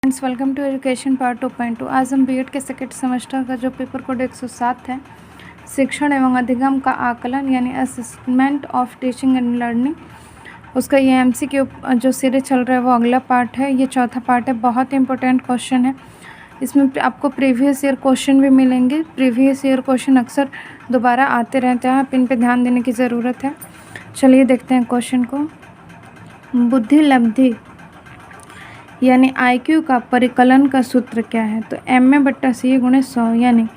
Welcome to education part 2.2। आज हम BEd के सेकेंड सेमेस्टर का जो पेपर कोड 107 है, शिक्षण एवं अधिगम का आकलन यानी assessment of teaching and learning, उसका ये एमसीक्यू जो सीरीज चल रहा है वो अगला पार्ट है। ये चौथा पार्ट है। बहुत इंपॉर्टेंट क्वेश्चन है। इसमें आपको प्रीवियस ईयर क्वेश्चन भी मिलेंगे। प्रीवियस ईयर क्वेश्चन अक्सर दोबारा आते रहते हैं, आप इन पर ध्यान देने की ज़रूरत है। चलिए देखते हैं क्वेश्चन को। बुद्धि लब्धि यानी IQ का परिकलन का सूत्र क्या है? तो MA/CA × 100 यानी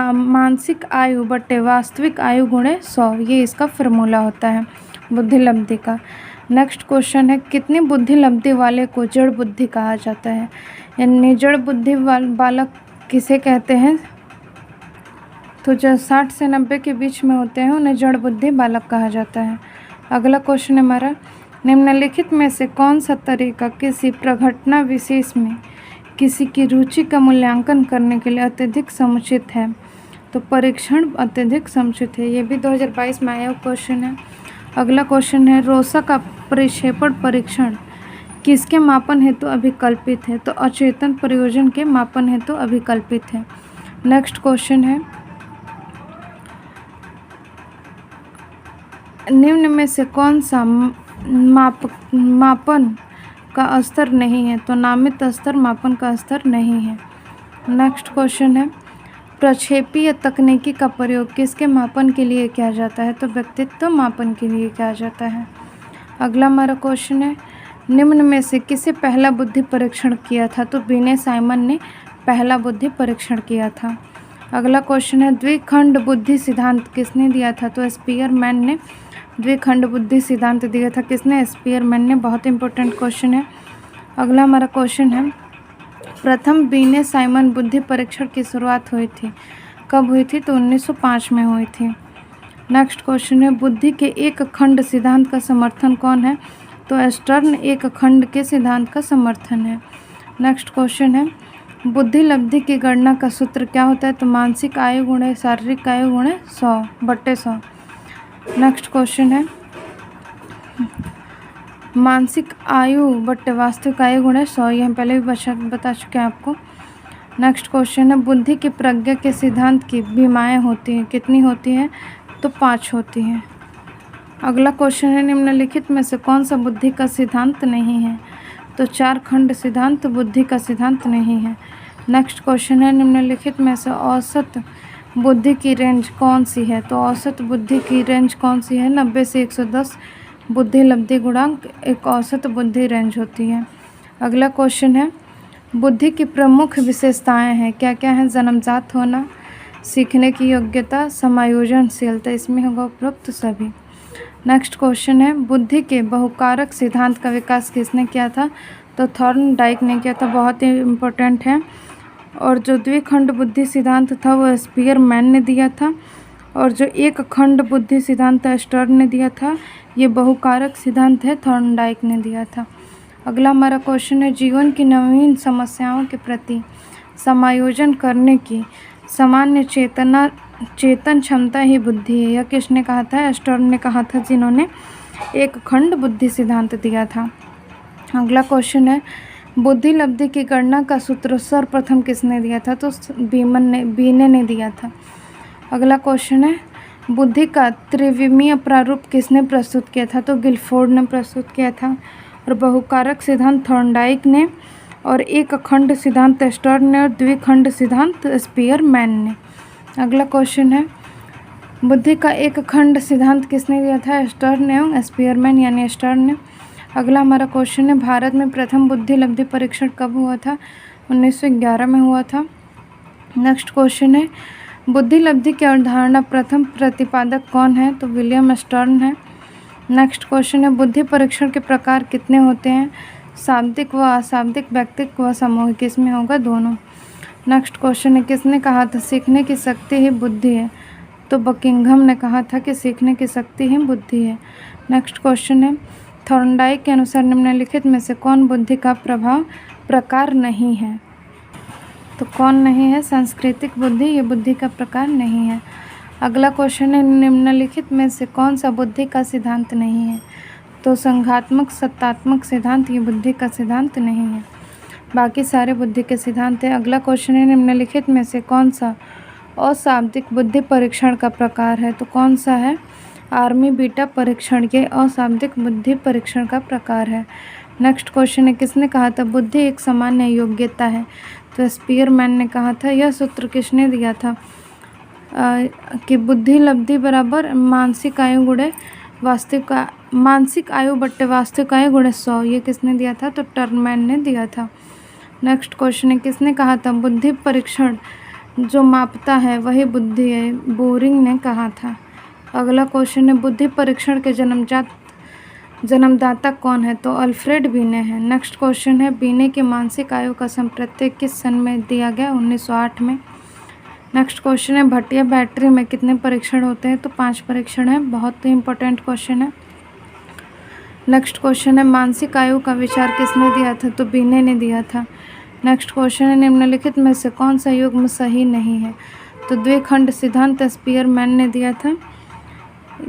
मानसिक आयु बटे वास्तविक आयु × 100, ये इसका फार्मूला होता है बुद्धि लब्धि का। नेक्स्ट क्वेश्चन है, कितनी बुद्धि लब्धि वाले को जड़ बुद्धि कहा जाता है? यानी जड़ बुद्धि बालक किसे कहते हैं? तो जो 60 से 90 के बीच में होते हैं उन्हें जड़ बुद्धि बालक कहा जाता है। अगला क्वेश्चन है हमारा, निम्नलिखित में से कौन सा तरीका किसी प्रघटना विशेष में किसी की रुचि का मूल्यांकन करने के लिए अत्यधिक समुचित है? तो परीक्षण अत्यधिक समुचित है। ये भी 2022 में आया क्वेश्चन है। अगला क्वेश्चन है, रोसा का प्रक्षेपण परीक्षण किसके मापन हेतु अभिकल्पित है? तो अचेतन प्रयोजन के मापन हेतु अभिकल्पित है। नेक्स्ट क्वेश्चन है, निम्न में से कौन सा मापन का स्तर नहीं है? तो नामित स्तर मापन का स्तर नहीं है। नेक्स्ट क्वेश्चन है, प्रक्षेपीय तकनीकी का प्रयोग किसके मापन के लिए किया जाता है? तो व्यक्तित्व मापन के लिए किया जाता है। अगला हमारा क्वेश्चन है, निम्न में से किसे पहला बुद्धि परीक्षण किया था? तो बिने साइमन ने पहला बुद्धि परीक्षण किया था। अगला क्वेश्चन है, द्विखंड बुद्धि सिद्धांत किसने दिया था? तो स्पीयरमैन ने द्विखंड बुद्धि सिद्धांत दिया था। किसने? स्पीयरमैन ने। बहुत इंपॉर्टेंट क्वेश्चन है। अगला हमारा क्वेश्चन है, प्रथम बिने साइमन बुद्धि परीक्षण की शुरुआत हुई थी, कब हुई थी? तो 1905 में हुई थी। नेक्स्ट क्वेश्चन है, बुद्धि के एक खंड सिद्धांत का समर्थन कौन है? तो स्टर्न एक खंड के सिद्धांत का समर्थन है। नेक्स्ट क्वेश्चन है, बुद्धि लब्धि की गणना का सूत्र क्या होता है? तो मानसिक आयु × शारीरिक आयु × 100/100। नेक्स्ट क्वेश्चन है, मानसिक आयु बटे वास्तविक आयु × 100, ये हम पहले भी बता चुके हैं आपको। नेक्स्ट क्वेश्चन है, बुद्धि की प्रज्ञा के सिद्धांत की विमाएँ होती हैं, कितनी होती हैं? तो 5 होती हैं। अगला क्वेश्चन है, निम्नलिखित में से कौन सा बुद्धि का सिद्धांत नहीं है? तो 4 खंड सिद्धांत बुद्धि का सिद्धांत नहीं है। नेक्स्ट क्वेश्चन है, निम्नलिखित में से औसत बुद्धि की रेंज कौन सी है? तो औसत बुद्धि की रेंज कौन सी है? 90 से 110 बुद्धि लब्धि गुणांक एक औसत बुद्धि रेंज होती है। अगला क्वेश्चन है, बुद्धि की प्रमुख विशेषताएं हैं, क्या क्या हैं? जन्मजात होना, सीखने की योग्यता, समायोजनशीलता, इसमें होगा उपरोक्त सभी। नेक्स्ट क्वेश्चन है, बुद्धि के बहुकारक सिद्धांत का विकास किसने किया था? तो थॉर्नडाइक ने किया था। बहुत ही इम्पोर्टेंट है। और जो द्विखंड बुद्धि सिद्धांत था वो स्पीयरमैन ने दिया था, और जो एक खंड बुद्धि सिद्धांत स्टर्न ने दिया था। ये बहुकारक सिद्धांत है, थॉर्नडाइक ने दिया था। अगला हमारा क्वेश्चन है, जीवन की नवीन समस्याओं के प्रति समायोजन करने की सामान्य चेतन क्षमता ही बुद्धि है। यह किसने कहा था? स्टर्न ने कहा था, जिन्होंने एक खंड बुद्धि सिद्धांत दिया था। अगला क्वेश्चन है, बुद्धि लब्धि की गणना का सूत्र सर्वप्रथम किसने दिया था? तो बीने ने दिया था। अगला क्वेश्चन है, बुद्धि का त्रिविमीय प्रारूप किसने प्रस्तुत किया था? तो गिलफोर्ड ने प्रस्तुत किया था। और बहुकारक सिद्धांत थॉर्नडाइक ने, और एक खंड सिद्धांत स्टर्न ने, और द्विखंड सिद्धांत स्पीयरमैन ने। अगला क्वेश्चन है, बुद्धि का एक खंड सिद्धांत किसने दिया था? स्टर्न एवं स्पीयरमैन यानी स्टर्न ने। अगला हमारा क्वेश्चन है, भारत में प्रथम बुद्धि लब्धि परीक्षण कब हुआ था? 1911 में हुआ था। नेक्स्ट क्वेश्चन है, बुद्धि लब्धि की अवधारणा प्रथम प्रतिपादक कौन है? तो विलियम स्टर्न है। नेक्स्ट क्वेश्चन है, बुद्धि परीक्षण के प्रकार कितने होते हैं? शाब्दिक व अशाब्दिक, व्यक्तिक व सामूहिक, इसमें होगा दोनों। नेक्स्ट क्वेश्चन है, किसने कहा था सीखने की शक्ति ही बुद्धि है? तो बकिंघम ने कहा था कि सीखने की शक्ति ही बुद्धि है। नेक्स्ट क्वेश्चन है, थॉर्नडाइक के अनुसार निम्नलिखित में से कौन बुद्धि का प्रकार नहीं है? तो कौन नहीं है? सांस्कृतिक बुद्धि, ये बुद्धि का प्रकार नहीं है। अगला क्वेश्चन है, निम्नलिखित में से कौन सा बुद्धि का सिद्धांत नहीं है? तो संघात्मक सत्तात्मक सिद्धांत, ये बुद्धि का सिद्धांत नहीं है। बाकी सारे बुद्धि के सिद्धांत हैं। अगला क्वेश्चन है, निम्नलिखित में से कौन सा अशाब्दिक बुद्धि परीक्षण का प्रकार है? तो कौन सा है? आर्मी बीटा परीक्षण के अशाब्दिक बुद्धि परीक्षण का प्रकार है। नेक्स्ट क्वेश्चन है, किसने कहा था बुद्धि एक सामान्य योग्यता है? तो स्पीयरमैन ने कहा था। यह सूत्र किसने दिया था कि बुद्धि लब्धि बराबर मानसिक आयु गुणे वास्तविक मानसिक आयु बट्टे वास्तविक आयु गुणे 100? ये किसने दिया था? तो टर्नमैन ने दिया था। नेक्स्ट क्वेश्चन है, किसने कहा था बुद्धि परीक्षण जो मापता है वही बुद्धि है? बोरिंग ने कहा था। अगला क्वेश्चन है, बुद्धि परीक्षण के जन्मदाता कौन है? तो अल्फ्रेड बीने हैं। नेक्स्ट क्वेश्चन है, बीने की मानसिक आयु का संप्रत्यय किस सन में दिया गया? 1908 में। नेक्स्ट क्वेश्चन है, भटिया बैटरी में कितने परीक्षण होते हैं? तो 5 परीक्षण है। बहुत ही इंपॉर्टेंट क्वेश्चन है। नेक्स्ट क्वेश्चन है, मानसिक आयु का विचार किसने दिया था? तो बीने ने दिया था। नेक्स्ट क्वेश्चन है, निम्नलिखित में से कौन सा युग्म सही नहीं है? तो द्विखंड सिद्धांत स्पीयरमैन ने दिया था।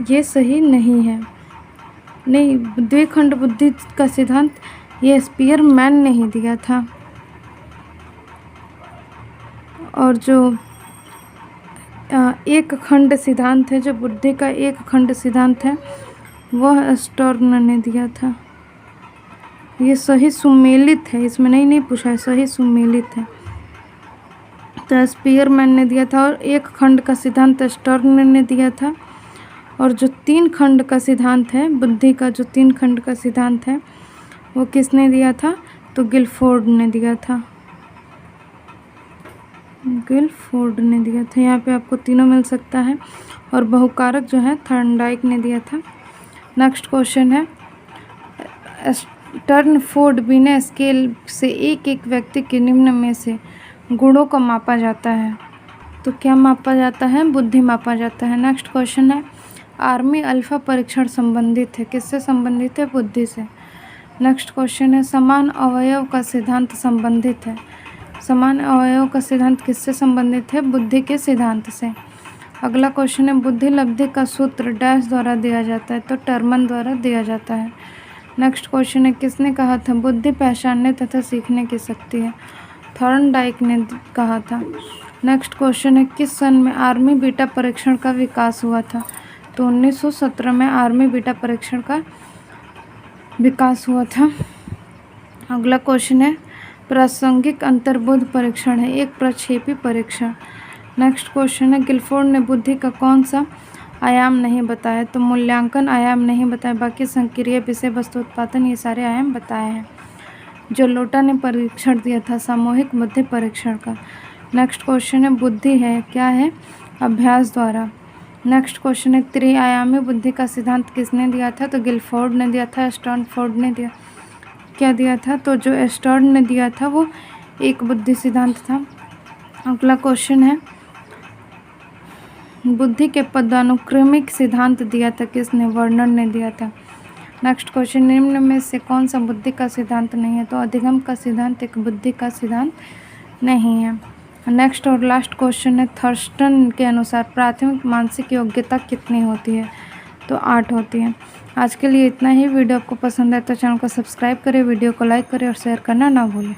ये सही नहीं है। नहीं, द्विखंड बुद्धि का सिद्धांत ये स्पीयरमैन ने ही दिया था। और जो एक खंड सिद्धांत है, जो बुद्धि का एक खंड सिद्धांत है, वह स्टर्न ने दिया था। ये सही सुमेलित है, इसमें नहीं पूछा है, सही सुमेलित है। तो स्पीयरमैन ने दिया था। और एक खंड का सिद्धांत स्टर्न ने दिया था। और जो 3 खंड का सिद्धांत है, बुद्धि का जो 3 खंड का सिद्धांत है, वो किसने दिया था? तो गिलफोर्ड ने दिया था। गिलफोर्ड ने दिया था। यहाँ पे आपको तीनों मिल सकता है। और बहुकारक जो है थॉर्नडाइक ने दिया था। नेक्स्ट क्वेश्चन है, टर्नफोर्ड बीने स्केल से एक व्यक्ति के निम्न में से गुणों को मापा जाता है। तो क्या मापा जाता है? बुद्धि मापा जाता है। नेक्स्ट क्वेश्चन है, आर्मी अल्फा परीक्षण संबंधित है? किससे संबंधित है? बुद्धि से। नेक्स्ट क्वेश्चन है, समान अवयव का सिद्धांत संबंधित है? समान अवयव का सिद्धांत किससे संबंधित है? बुद्धि के सिद्धांत से। अगला क्वेश्चन है, बुद्धि लब्धि का सूत्र डैश द्वारा दिया जाता है? तो टर्मन द्वारा दिया जाता है। नेक्स्ट क्वेश्चन है, किसने कहा था बुद्धि पहचानने तथा सीखने की शक्ति है? थॉर्नडाइक ने कहा था। नेक्स्ट क्वेश्चन है, किस सन में आर्मी बीटा परीक्षण का विकास हुआ था? तो 1917 में आर्मी बीटा परीक्षण का विकास हुआ था। अगला क्वेश्चन है, प्रासंगिक अंतर्बोध परीक्षण है एक प्रक्षेपी परीक्षण। नेक्स्ट क्वेश्चन है, गिलफोर्ड ने बुद्धि का कौन सा आयाम नहीं बताया? तो मूल्यांकन आयाम नहीं बताया, बाकी संक्रिय विषय वस्तु उत्पादन ये सारे आयाम बताए हैं। जो लोटा ने परीक्षण दिया था सामूहिक बुद्धि परीक्षण का। नेक्स्ट क्वेश्चन है, बुद्धि है क्या है? अभ्यास द्वारा। नेक्स्ट क्वेश्चन है, त्रिआयामी बुद्धि का सिद्धांत किसने दिया था? तो गिलफोर्ड ने दिया था। स्टर्नफोर्ड ने दिया था? तो जो स्टर्न ने दिया था वो एक बुद्धि सिद्धांत था। अगला क्वेश्चन है, बुद्धि के पदानुक्रमिक सिद्धांत दिया था किसने? वर्नर ने दिया था। नेक्स्ट क्वेश्चन, निम्न में से कौन सा बुद्धि का सिद्धांत नहीं है? तो अधिगम का सिद्धांत एक बुद्धि का सिद्धांत नहीं है। नेक्स्ट और लास्ट क्वेश्चन है, थर्स्टन के अनुसार प्राथमिक मानसिक योग्यता कितनी होती है? तो 8 होती है। आज के लिए इतना ही। वीडियो आपको पसंद है तो चैनल को सब्सक्राइब करें, वीडियो को लाइक करें और शेयर करना ना भूलें।